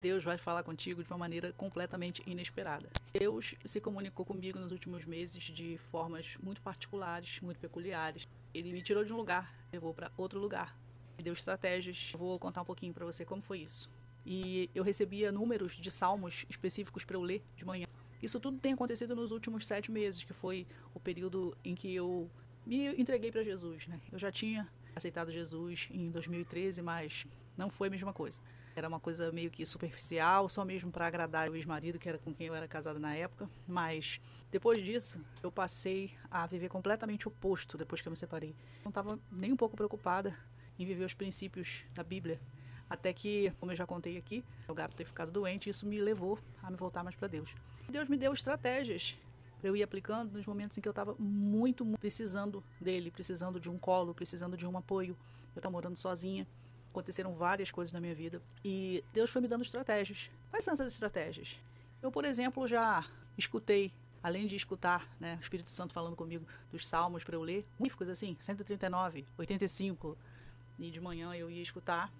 Deus vai falar contigo de uma maneira completamente inesperada. Deus se comunicou comigo nos últimos meses de formas muito particulares, muito peculiares. Ele me tirou de um lugar, levou para outro lugar, me deu estratégias. Eu vou contar um pouquinho para você como foi isso. E eu recebia números de salmos específicos para eu ler de manhã. Isso tudo tem acontecido nos últimos 7 meses, que foi o período em que eu me entreguei para Jesus, né? Eu já tinha aceitado Jesus em 2013, mas não foi a mesma coisa. Era uma coisa meio que superficial, só mesmo para agradar o ex-marido, que era com quem eu era casada na época. Mas depois disso, eu passei a viver completamente oposto depois que eu me separei. Não estava nem um pouco preocupada em viver os princípios da Bíblia. Até que, como eu já contei aqui, o gato ter ficado doente, isso me levou a me voltar mais para Deus. Deus me deu estratégias para eu ir aplicando nos momentos em que eu estava muito precisando dele, precisando de um colo, precisando de um apoio. Eu estava morando sozinha. Aconteceram várias coisas na minha vida e Deus foi me dando estratégias. Quais são essas estratégias? Eu, por exemplo, já escutei, além de escutar, né, o Espírito Santo falando comigo dos salmos para eu ler, magníficos assim, 139, 85, e de manhã eu ia escutar.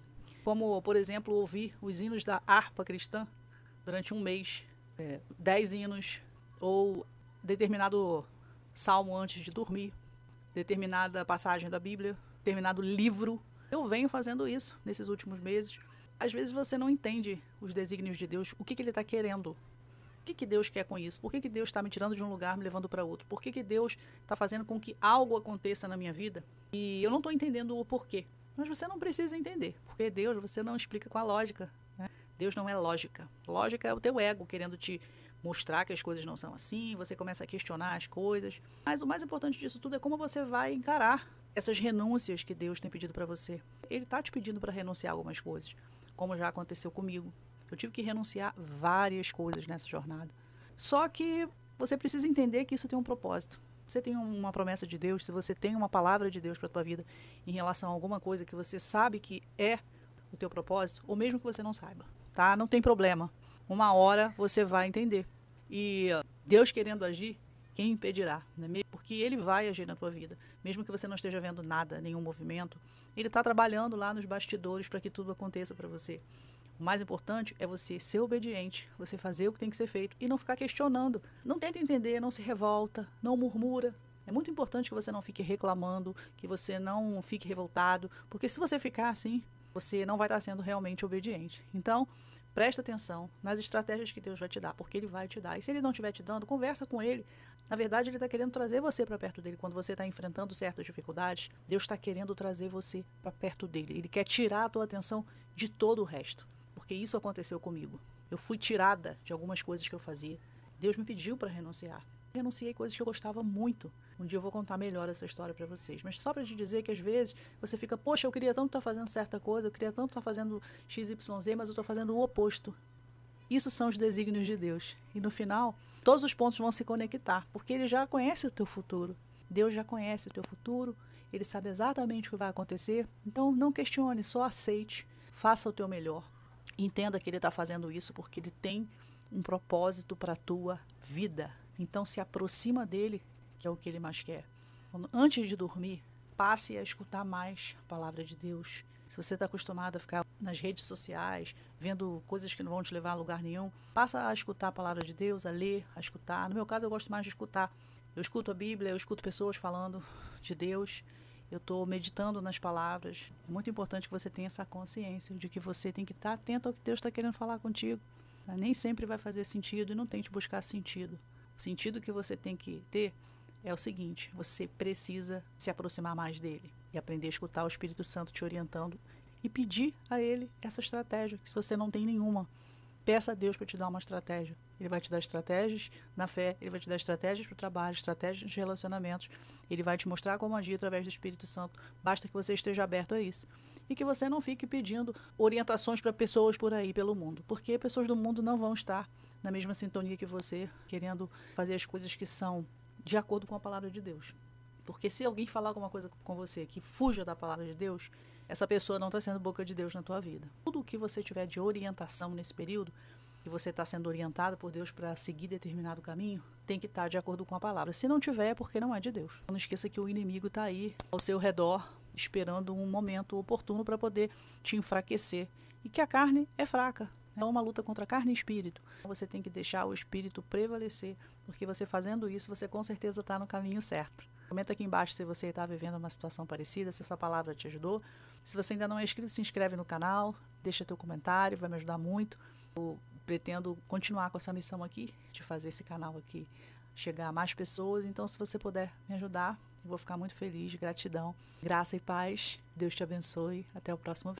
Como, por exemplo, ouvir os hinos da harpa cristã durante um mês, 10 hinos, ou determinado salmo antes de dormir, determinada passagem da Bíblia, determinado livro. Eu venho fazendo isso nesses últimos meses. Às vezes você não entende os desígnios de Deus, o que Ele está querendo. O que Deus quer com isso? Por que Deus está me tirando de um lugar, me levando para outro? Por que Deus está fazendo com que algo aconteça na minha vida? E eu não estou entendendo o porquê. Mas você não precisa entender, porque Deus você não explica com a lógica, né? Deus não é lógica. Lógica é o teu ego querendo te mostrar que as coisas não são assim, você começa a questionar as coisas. Mas o mais importante disso tudo é como você vai encarar essas renúncias que Deus tem pedido para você. Ele está te pedindo para renunciar a algumas coisas, como já aconteceu comigo. Eu tive que renunciar várias coisas nessa jornada. Só que você precisa entender que isso tem um propósito. Você tem uma promessa de Deus, se você tem uma palavra de Deus para a tua vida em relação a alguma coisa que você sabe que é o teu propósito, ou mesmo que você não saiba, tá? Não tem problema. Uma hora você vai entender. E Deus querendo agir, quem impedirá? Né? Porque Ele vai agir na tua vida. Mesmo que você não esteja vendo nada, nenhum movimento, Ele está trabalhando lá nos bastidores para que tudo aconteça para você. O mais importante é você ser obediente, você fazer o que tem que ser feito e não ficar questionando. Não tenta entender, não se revolta, não murmura. É muito importante que você não fique reclamando, que você não fique revoltado, porque se você ficar assim, você não vai estar sendo realmente obediente. Então, presta atenção nas estratégias que Deus vai te dar, porque Ele vai te dar. E se Ele não estiver te dando, conversa com Ele. Na verdade, Ele está querendo trazer você para perto dele. Quando você está enfrentando certas dificuldades, Deus está querendo trazer você para perto dele. Ele quer tirar a tua atenção de todo o resto. Porque isso aconteceu comigo. Eu fui tirada de algumas coisas que eu fazia. Deus me pediu para renunciar. Renunciei coisas que eu gostava muito. Um dia eu vou contar melhor essa história para vocês. Mas só para te dizer que às vezes você fica, poxa, eu queria tanto estar fazendo certa coisa, eu queria tanto estar fazendo XYZ, mas eu estou fazendo o oposto. Isso são os desígnios de Deus. E no final, todos os pontos vão se conectar, porque Ele já conhece o teu futuro. Deus já conhece o teu futuro, Ele sabe exatamente o que vai acontecer. Então não questione, só aceite, faça o teu melhor. Entenda que Ele está fazendo isso porque Ele tem um propósito para a tua vida. Então se aproxima dEle, que é o que Ele mais quer. Antes de dormir, passe a escutar mais a palavra de Deus. Se você está acostumado a ficar nas redes sociais, vendo coisas que não vão te levar a lugar nenhum, passa a escutar a palavra de Deus, a ler, a escutar. No meu caso, eu gosto mais de escutar. Eu escuto a Bíblia, eu escuto pessoas falando de Deus. Eu estou meditando nas palavras. É muito importante que você tenha essa consciência de que você tem que estar atento ao que Deus está querendo falar contigo. Nem sempre vai fazer sentido e não tente buscar sentido. O sentido que você tem que ter é o seguinte: você precisa se aproximar mais dele e aprender a escutar o Espírito Santo te orientando e pedir a ele essa estratégia, que se você não tem nenhuma, peça a Deus para te dar uma estratégia. Ele vai te dar estratégias na fé, Ele vai te dar estratégias para o trabalho, estratégias nos relacionamentos. Ele vai te mostrar como agir através do Espírito Santo. Basta que você esteja aberto a isso. E que você não fique pedindo orientações para pessoas por aí pelo mundo. Porque pessoas do mundo não vão estar na mesma sintonia que você, querendo fazer as coisas que são de acordo com a palavra de Deus. Porque se alguém falar alguma coisa com você que fuja da palavra de Deus, essa pessoa não está sendo boca de Deus na tua vida. Tudo o que você tiver de orientação nesse período, que você está sendo orientado por Deus para seguir determinado caminho, tem que estar de acordo com a palavra. Se não tiver, é porque não é de Deus. Não esqueça que o inimigo está aí ao seu redor, esperando um momento oportuno para poder te enfraquecer. E que a carne é fraca. É uma luta contra carne e espírito. Você tem que deixar o espírito prevalecer, porque você fazendo isso, você com certeza está no caminho certo. Comenta aqui embaixo se você está vivendo uma situação parecida, se essa palavra te ajudou. Se você ainda não é inscrito, se inscreve no canal, deixa teu comentário, vai me ajudar muito. Eu pretendo continuar com essa missão aqui, de fazer esse canal aqui chegar a mais pessoas. Então, se você puder me ajudar, eu vou ficar muito feliz. Gratidão. Graça e paz. Deus te abençoe. Até o próximo vídeo.